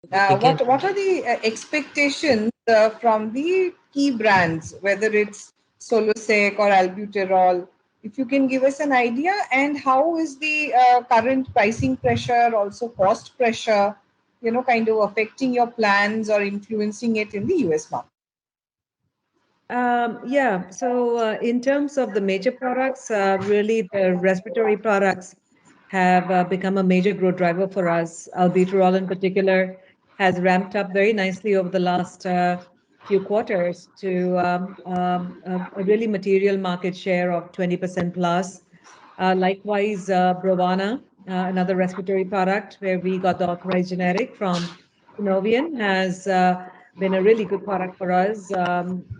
begin. What are the expectations from the key brands, whether it's Solosec or Albuterol? If you can give us an idea, and how is the current pricing pressure, also cost pressure, kind of affecting your plans or influencing it in the US market? Yeah, so in terms of the major products, really the respiratory products have become a major growth driver for us. Albuterol in particular has ramped up very nicely over the last few quarters to a really material market share of 20% plus. Likewise, Brovana, another respiratory product where we got the authorized generic from Innovian, has been a really good product for us.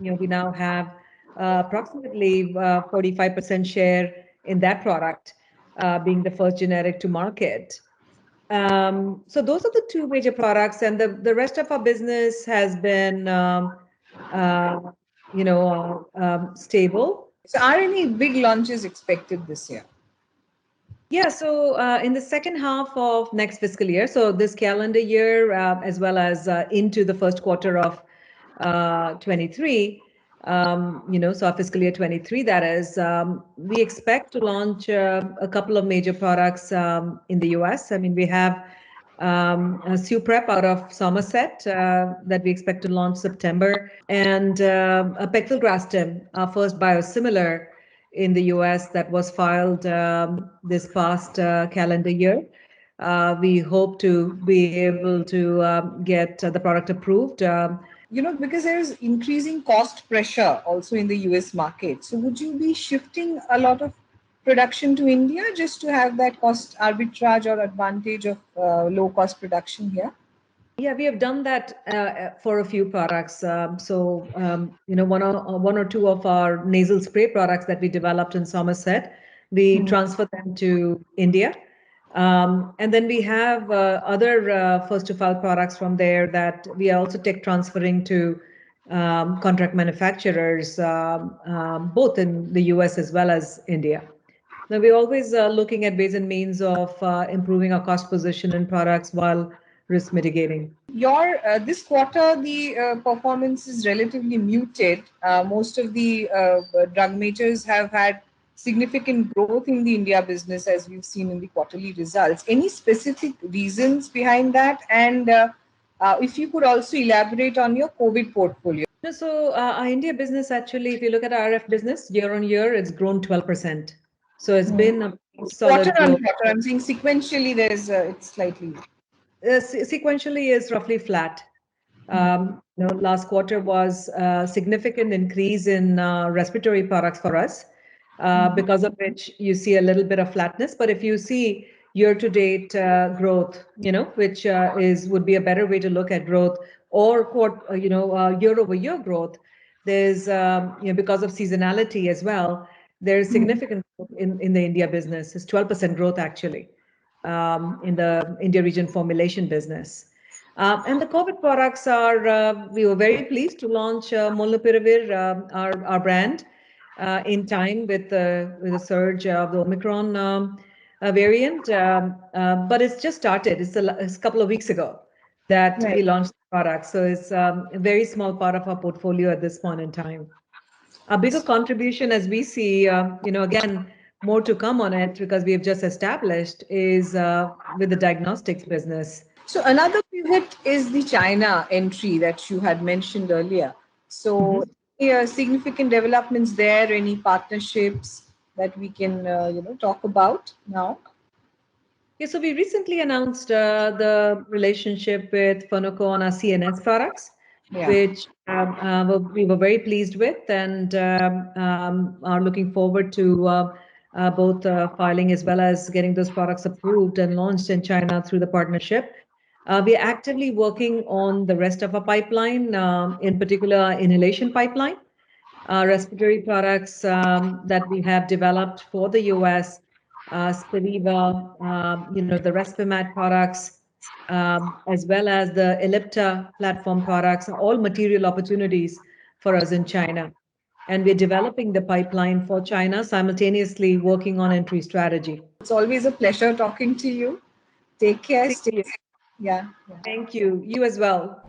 We now have approximately 45% share in that product, being the first generic to market. So those are the two major products, and the rest of our business has been, uh, stable. So, are any big launches expected this year? Yeah, so in the second half of next fiscal year, so this calendar year, as well as into the first quarter of 23, so our fiscal year 23, that is, we expect to launch a couple of major products in the US. I mean, we have a Suprep out of Somerset that we expect to launch September, and a Pegfilgrastim, our first biosimilar in the US that was filed this past calendar year. We hope to be able to get the product approved. Because there is increasing cost pressure also in the US market. So, would you be shifting a lot of production to India just to have that cost arbitrage or advantage of low cost production here? Yeah, we have done that for a few products. One or two of our nasal spray products that we developed in Somerset, we transferred them to India. And then we have other first to file products from there that we are also tech transferring to contract manufacturers, both in the US as well as India. Now, we're always looking at ways and means of improving our cost position in products while risk mitigating. Your this quarter, the performance is relatively muted. Most of the drug majors have had significant growth in the India business, as we've seen in the quarterly results. Any specific reasons behind that? And if you could also elaborate on your COVID portfolio. No, so our India business, actually, if you look at our RF business, year on year, it's grown 12%. So it's been a Quarter solid on growth. quarter, I'm saying sequentially, there's it's slightly. Sequentially is roughly flat. Last quarter was a significant increase in respiratory products for us, because of which you see a little bit of flatness. But if you see year-to-date growth, which would be a better way to look at growth, or year-over-year growth, there's because of seasonality as well, there's significant growth in the India business. It's 12% growth actually in the India region formulation business. And the COVID products are, we were very pleased to launch Molnupiravir, our brand, in time with the surge of the Omicron variant. But it's just started. It's a couple of weeks ago that we launched the product. So it's a very small part of our portfolio at this point in time. A bigger contribution, as we see, again, more to come on it because we have just established, is with the diagnostics business. So another pivot is the China entry that you had mentioned earlier. So significant developments there, any partnerships that we can talk about now? Yeah, so we recently announced the relationship with Fonoco on our CNS products, which we were very pleased with, and are looking forward to both filing as well as getting those products approved and launched in China through the partnership. We are actively working on the rest of our pipeline, in particular inhalation pipeline, respiratory products that we have developed for the US, Spiriva, the Respimat products, as well as the Ellipta platform products, are all material opportunities for us in China. And we're developing the pipeline for China, simultaneously working on entry strategy. It's always a pleasure talking to you. Take care. Stay safe. Yeah. Thank you. You as well.